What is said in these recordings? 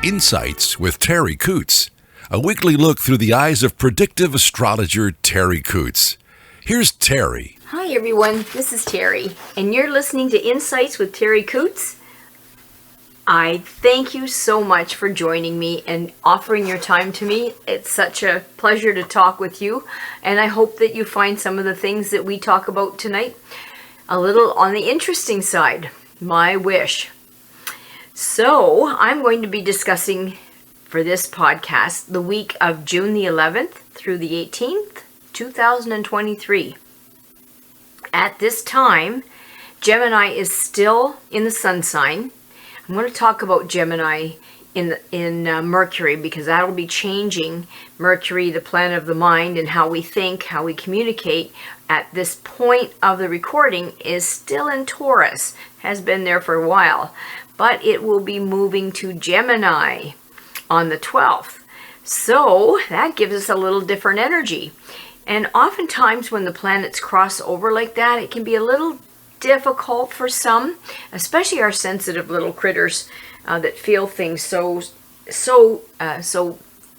Insights with Terri Coots, a weekly look through the eyes of predictive astrologer Terri Coots. Here's Terri. Hi everyone, this is Terri, and you're listening to Insights with Terri Coots. I thank you so much for joining me and offering your time to me. It's such a pleasure to talk with you, and I hope that you find some of the things that we talk about tonight a little on the interesting side. My wish. So, I'm going to be discussing for this podcast the week of June the 11th through the 18th, 2023. At this time, Gemini is still in the sun sign. I'm going to talk about Gemini in Mercury, because that'll be changing. Mercury, the planet of the mind, and how we think, how we communicate at this point of the recording is still in Taurus. Has been there for a while, but it will be moving to Gemini on the 12th. So that gives us a little different energy. And oftentimes when the planets cross over like that, it can be a little difficult for some, especially our sensitive little critters that feel things so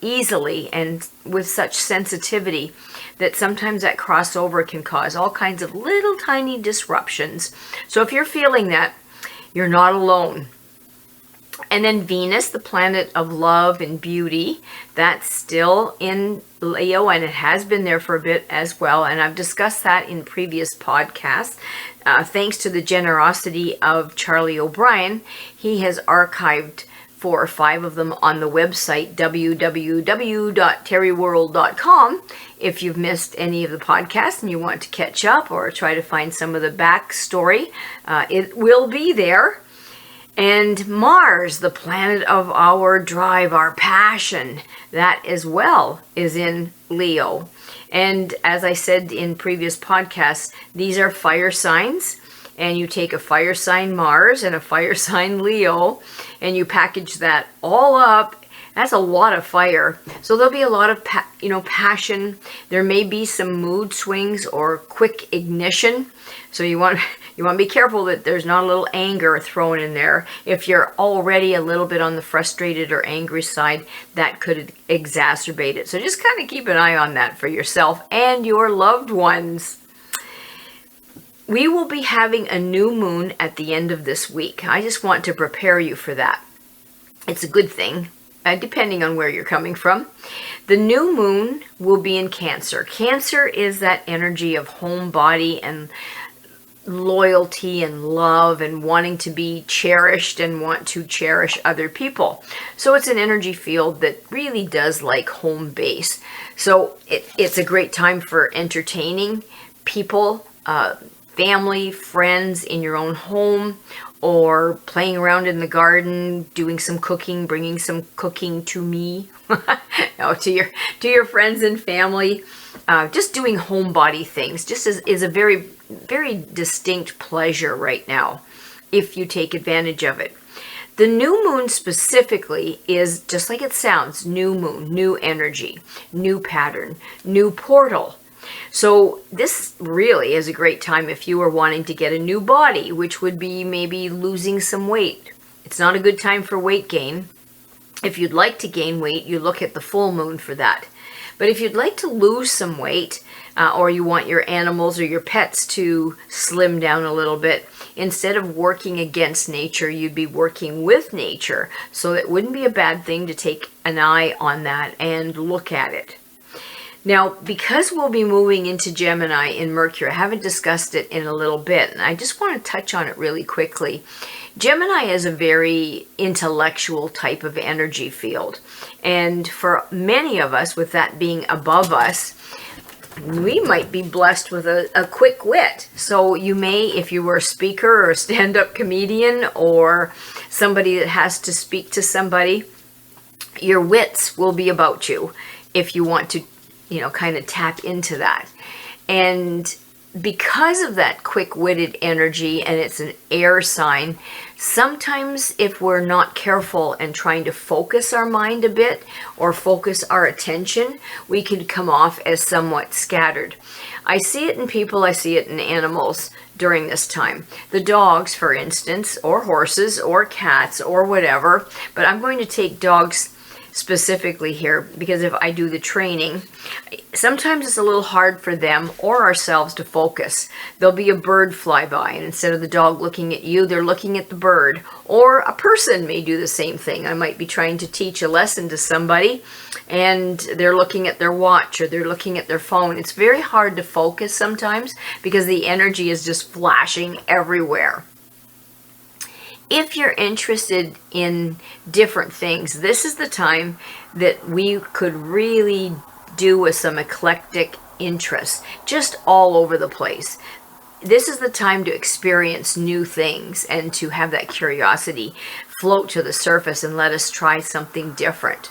easily and with such sensitivity, that sometimes that crossover can cause all kinds of little tiny disruptions. So if you're feeling that, you're not alone. And then Venus, the planet of love and beauty, that's still in Leo, and it has been there for a bit as well. And I've discussed that in previous podcasts. Thanks to the generosity of Charlie O'Brien, he has archived 4 or 5 of them on the website www.terriworld.com. If you've missed any of the podcasts and you want to catch up or try to find some of the backstory, it will be there. And Mars, the planet of our drive, our passion, that as well is in Leo. And as I said in previous podcasts, these are fire signs. And you take a fire sign Mars and a fire sign Leo, and you package that all up. That's a lot of fire. So there'll be a lot of passion. There may be some mood swings or quick ignition. So you want to be careful that there's not a little anger thrown in there. If you're already a little bit on the frustrated or angry side, that could exacerbate it. So just kind of keep an eye on that for yourself and your loved ones. We will be having a new moon at the end of this week. I just want to prepare you for that. It's a good thing, depending on where you're coming from. The new moon will be in Cancer. Cancer is that energy of home, body, and loyalty and love and wanting to be cherished and want to cherish other people. So it's an energy field that really does like home base. So it's a great time for entertaining people, family, friends in your own home, or playing around in the garden, doing some cooking, bringing some cooking to me, to your friends and family. Just doing homebody things just is a very, very distinct pleasure right now if you take advantage of it. The new moon specifically is just like it sounds, new moon, new energy, new pattern, new portal. So this really is a great time if you are wanting to get a new body, which would be maybe losing some weight. It's not a good time for weight gain. If you'd like to gain weight, you look at the full moon for that. But if you'd like to lose some weight, or you want your animals or your pets to slim down a little bit, instead of working against nature, you'd be working with nature. So it wouldn't be a bad thing to take an eye on that and look at it. Now, because we'll be moving into Gemini in Mercury, I haven't discussed it in a little bit, and I just want to touch on it really quickly. Gemini is a very intellectual type of energy field, and for many of us, with that being above us, we might be blessed with a quick wit. So you may, if you were a speaker or a stand-up comedian or somebody that has to speak to somebody, your wits will be about you if you want to kind of tap into that. And because of that quick-witted energy, and it's an air sign, sometimes if we're not careful and trying to focus our mind a bit or focus our attention, we could come off as somewhat scattered. I see it in people, I see it in animals during this time. The dogs, for instance, or horses or cats or whatever, but I'm going to take dogs specifically here because if I do the training, sometimes it's a little hard for them or ourselves to focus. There'll be a bird fly by, and instead of the dog looking at you, they're looking at the bird. Or a person may do the same thing. I might be trying to teach a lesson to somebody and they're looking at their watch or they're looking at their phone. It's very hard to focus sometimes because the energy is just flashing everywhere. If you're interested in different things, this is the time that we could really do with some eclectic interests, just all over the place. This is the time to experience new things and to have that curiosity float to the surface and let us try something different.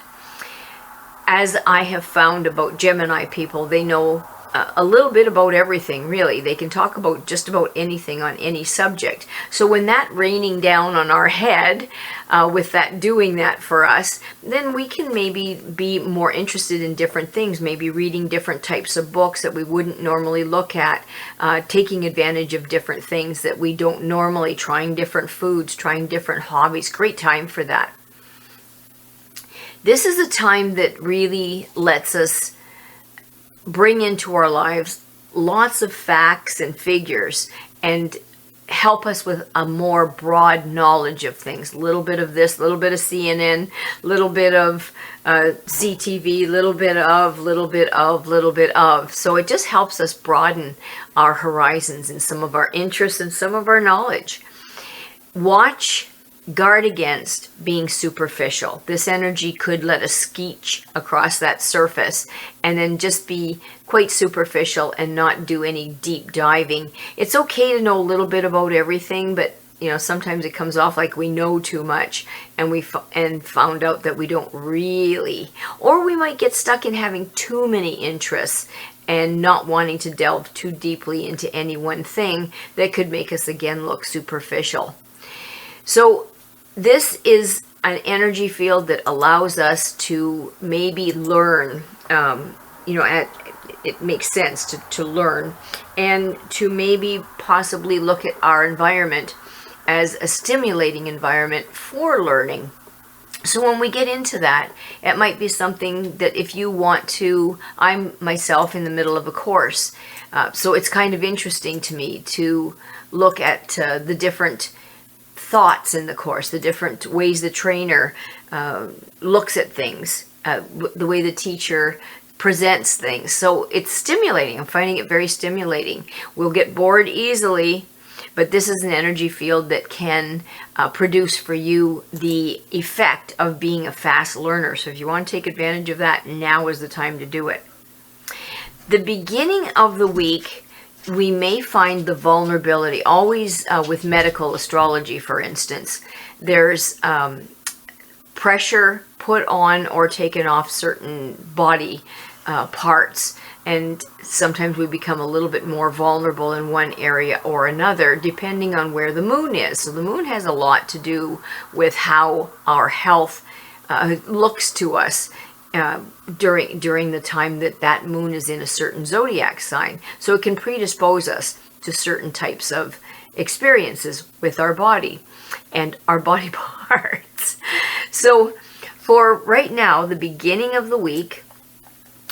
As I have found about Gemini people, they know a little bit about everything, really. They can talk about just about anything on any subject. So when that raining down on our head, with that doing that for us, then we can maybe be more interested in different things, maybe reading different types of books that we wouldn't normally look at, taking advantage of different things that we don't normally, trying different foods, trying different hobbies. Great time for that. This is a time that really lets us bring into our lives lots of facts and figures and help us with a more broad knowledge of things. A little bit of this, a little bit of CNN, a little bit of CTV, little bit of. So it just helps us broaden our horizons and some of our interests and some of our knowledge. Guard against being superficial. This energy could let us skeech across that surface and then just be quite superficial and not do any deep diving. It's okay to know a little bit about everything, but sometimes it comes off like we know too much and found out that we don't really, or we might get stuck in having too many interests and not wanting to delve too deeply into any one thing that could make us again look superficial. So this is an energy field that allows us to maybe learn, it makes sense to learn, and to maybe possibly look at our environment as a stimulating environment for learning. So when we get into that, it might be something that if you want to, I'm myself in the middle of a course, so it's kind of interesting to me to look at the different thoughts in the course, the different ways the trainer looks at things, the way the teacher presents things. So it's stimulating. I'm finding it very stimulating. We'll get bored easily, but this is an energy field that can produce for you the effect of being a fast learner. So if you want to take advantage of that, now is the time to do it. The beginning of the week, we may find the vulnerability, always with medical astrology, for instance, there's pressure put on or taken off certain body parts, and sometimes we become a little bit more vulnerable in one area or another, depending on where the moon is. So the moon has a lot to do with how our health looks to us during the time that moon is in a certain zodiac sign. So it can predispose us to certain types of experiences with our body and our body parts. So for right now, the beginning of the week,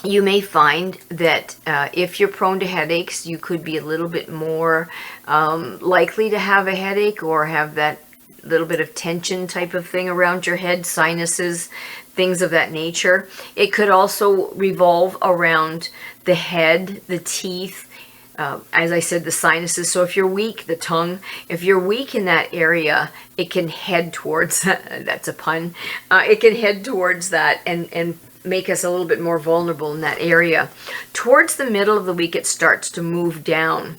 you may find that if you're prone to headaches, you could be a little bit more likely to have a headache or have that little bit of tension type of thing around your head, sinuses, things of that nature. It could also revolve around the head, the teeth, as I said, the sinuses. So if you're weak, the tongue, if you're weak in that area, it can head towards, that's a pun, it can head towards that and make us a little bit more vulnerable in that area. Towards the middle of the week, it starts to move down,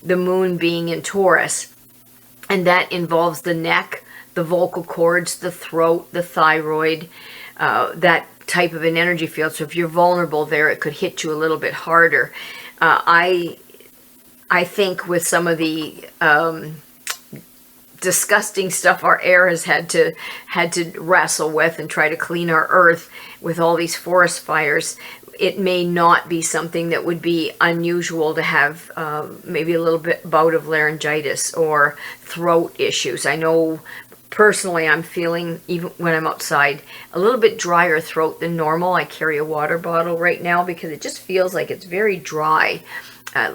the moon being in Taurus, and that involves the neck, the vocal cords, the throat, the thyroid, that type of an energy field. So if you're vulnerable there, it could hit you a little bit harder. I I think with some of the disgusting stuff our air has had to wrestle with and try to clean our earth with all these forest fires, it may not be something that would be unusual to have maybe a little bit bout of laryngitis or throat issues. I know personally I'm feeling, even when I'm outside, a little bit drier throat than normal. I carry a water bottle right now because it just feels like it's very dry,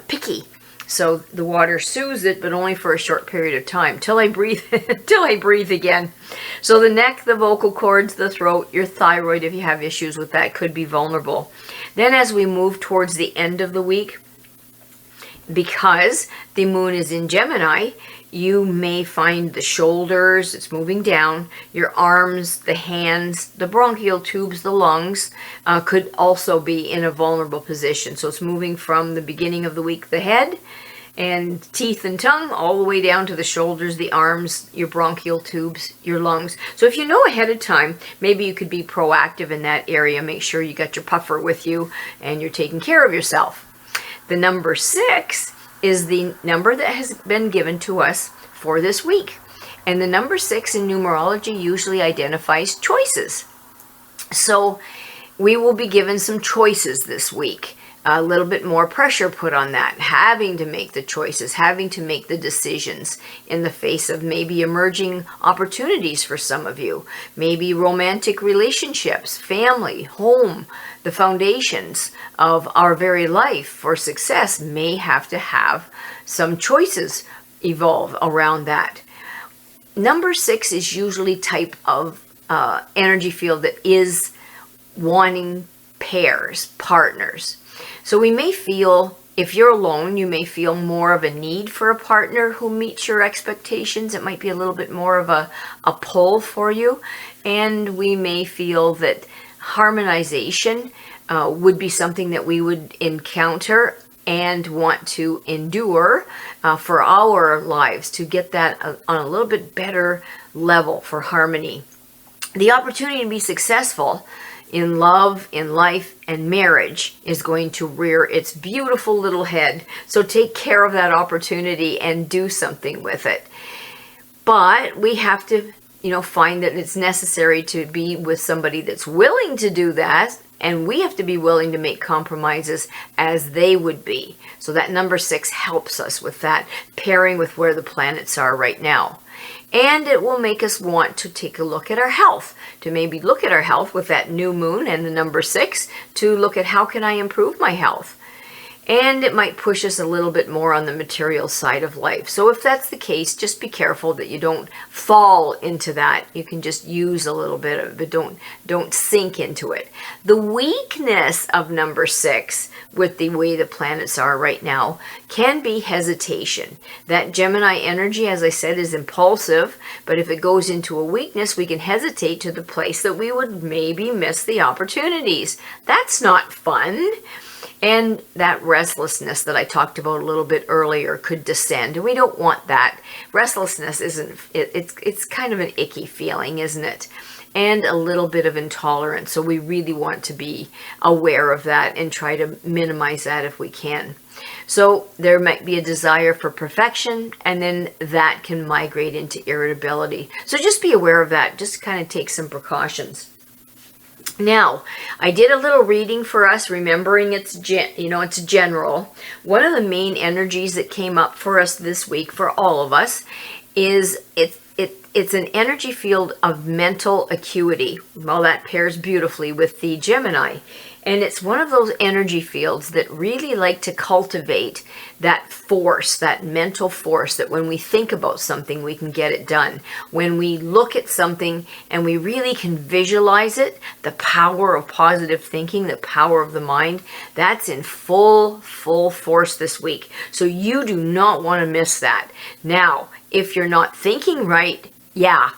picky. So the water soothes it, but only for a short period of time till I breathe again. So the neck, the vocal cords, the throat, your thyroid, if you have issues with that, could be vulnerable. Then as we move towards the end of the week, because the moon is in Gemini, you may find the shoulders, it's moving down, your arms, the hands, the bronchial tubes, the lungs could also be in a vulnerable position. So it's moving from the beginning of the week, the head and teeth and tongue, all the way down to the shoulders, the arms, your bronchial tubes, your lungs. So if you know ahead of time, maybe you could be proactive in that area. Make sure you got your puffer with you and you're taking care of yourself. The number 6 is the number that has been given to us for this week. And the number 6 in numerology usually identifies choices. So we will be given some choices this week. A little bit more pressure put on that, having to make the choices, having to make the decisions in the face of maybe emerging opportunities for some of you, maybe romantic relationships, family, home. The foundations of our very life for success may have to have some choices evolve around that. Number 6 is usually type of energy field that is wanting pairs, partners. So we may feel, if you're alone, you may feel more of a need for a partner who meets your expectations. It might be a little bit more of a pull for you. And we may feel that harmonization would be something that we would encounter and want to endure for our lives to get that on a little bit better level for harmony. The opportunity to be successful in love, in life, and marriage is going to rear its beautiful little head. So take care of that opportunity and do something with it. But we have to find that it's necessary to be with somebody that's willing to do that, and we have to be willing to make compromises as they would be. So that number 6 helps us with that, pairing with where the planets are right now. And it will make us want to take a look at our health, to maybe look at our health with that new moon and the number 6, to look at how can I improve my health. And it might push us a little bit more on the material side of life. So if that's the case, just be careful that you don't fall into that. You can just use a little bit of it, but don't sink into it. The weakness of number 6, with the way the planets are right now, can be hesitation. That Gemini energy, as I said, is impulsive, but if it goes into a weakness, we can hesitate to the place that we would maybe miss the opportunities. That's not fun. And that restlessness that I talked about a little bit earlier could descend, and we don't want that. Restlessness it's kind of an icky feeling, isn't it? And a little bit of intolerance. So we really want to be aware of that and try to minimize that if we can. So there might be a desire for perfection, and then that can migrate into irritability. So just be aware of that. Just kind of take some precautions. Now, I did a little reading for us, remembering it's general. One of the main energies that came up for us this week for all of us is it's an energy field of mental acuity. Well, that pairs beautifully with the Gemini. And it's one of those energy fields that really like to cultivate that force, that mental force, that when we think about something, we can get it done. When we look at something and we really can visualize it, the power of positive thinking, the power of the mind, that's in full force this week. So you do not want to miss that. Now, if you're not thinking right, yeah,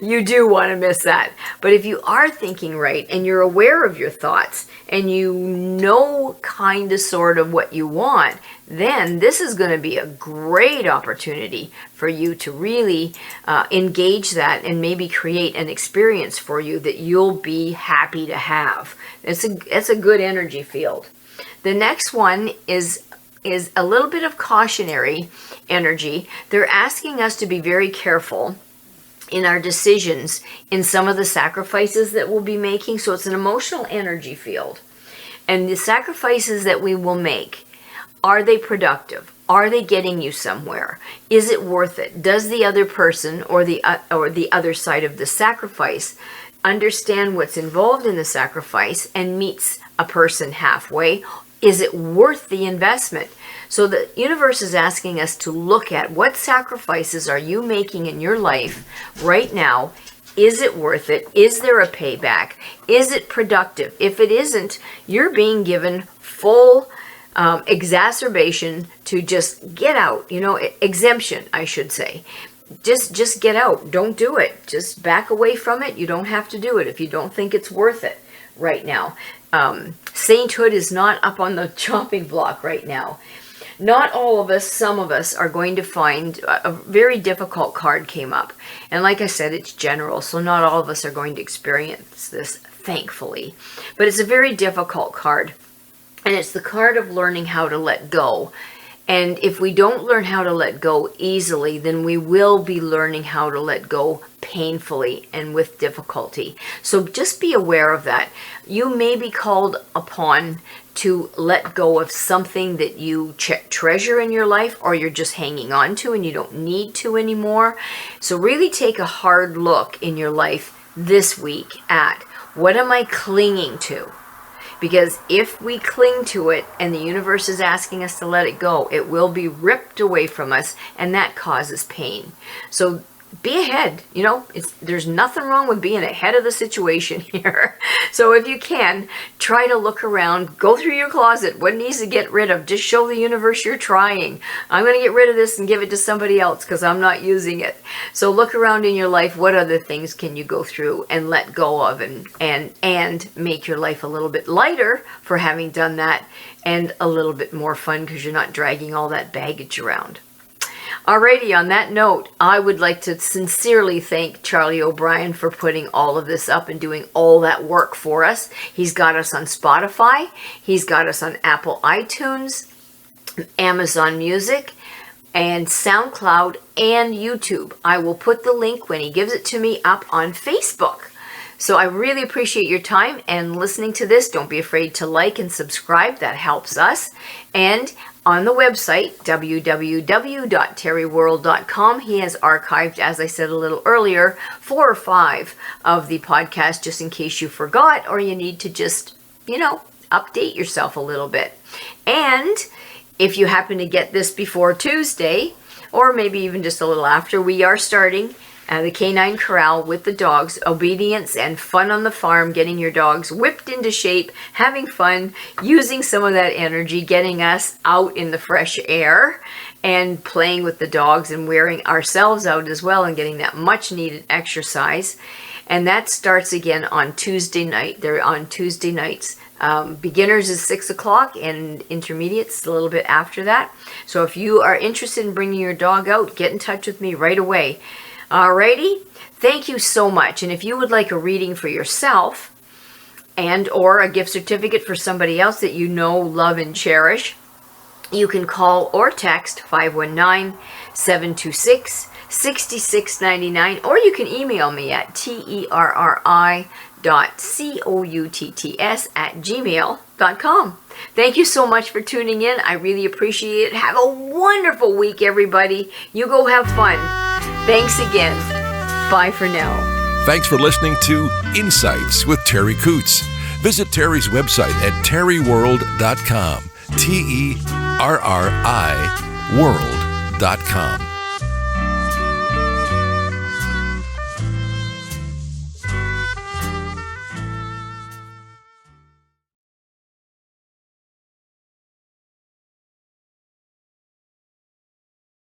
you do want to miss that. But if you are thinking right and you're aware of your thoughts and you know kind of sort of what you want, then this is going to be a great opportunity for you to really engage that and maybe create an experience for you that you'll be happy to have. It's a good energy field. The next one is is a little bit of cautionary energy. They're asking us to be very careful in our decisions in some of the sacrifices that we'll be making. So it's an emotional energy field. And the sacrifices that we will make, are they productive? Are they getting you somewhere? Is it worth it? Does the other person or the other side of the sacrifice understand what's involved in the sacrifice and meets a person halfway? Is it worth the investment? So the universe is asking us to look at what sacrifices are you making in your life right now. Is it worth it? Is there a payback? Is it productive? If it isn't, you're being given full exacerbation to just get out, exemption, I should say. Just get out. Don't do it. Just back away from it. You don't have to do it if you don't think it's worth it right now. Sainthood is not up on the chopping block right now. Not all of us, some of us are going to find a very difficult card came up. And like I said, it's general, so not all of us are going to experience this, thankfully. But it's a very difficult card. And it's the card of learning how to let go. And if we don't learn how to let go easily, then we will be learning how to let go painfully and with difficulty. So just be aware of that. You may be called upon to let go of something that you treasure in your life, or you're just hanging on to and you don't need to anymore. So really take a hard look in your life this week at, what am I clinging to? Because if we cling to it and the universe is asking us to let it go, it will be ripped away from us, and that causes pain. So be ahead. There's nothing wrong with being ahead of the situation here. So if you can, try to look around, go through your closet. What needs to get rid of? Just show the universe you're trying. I'm going to get rid of this and give it to somebody else because I'm not using it. So look around in your life. What other things can you go through and let go of and make your life a little bit lighter for having done that, and a little bit more fun because you're not dragging all that baggage around. Alrighty, on that note, I would like to sincerely thank Charlie O'Brien for putting all of this up and doing all that work for us. He's got us on Spotify. He's got us on Apple iTunes, Amazon Music, and SoundCloud, and YouTube. I will put the link when he gives it to me up on Facebook. So I really appreciate your time and listening to this. Don't be afraid to like and subscribe. That helps us. And on the website, www.terriworld.com, he has archived, as I said a little earlier, 4 or 5 of the podcasts, just in case you forgot or you need to just, update yourself a little bit. And if you happen to get this before Tuesday, or maybe even just a little after, we are starting the Canine Corral with the dogs, obedience and fun on the farm, getting your dogs whipped into shape, having fun, using some of that energy, getting us out in the fresh air and playing with the dogs and wearing ourselves out as well and getting that much needed exercise. And that starts again on Tuesday night. They're on Tuesday nights. Beginners is 6 o'clock and intermediates a little bit after that. So if you are interested in bringing your dog out, get in touch with me right away. Alrighty, thank you so much. And if you would like a reading for yourself and or a gift certificate for somebody else that you know, love, and cherish, you can call or text 519-726-6699, or you can email me at terri.coutts@gmail.com. Thank you so much for tuning in. I really appreciate it. Have a wonderful week, everybody. You go have fun. Thanks again. Bye for now. Thanks for listening to Insights with Terri Coots. Visit Terri's website at terriworld.com. TERRI world.com.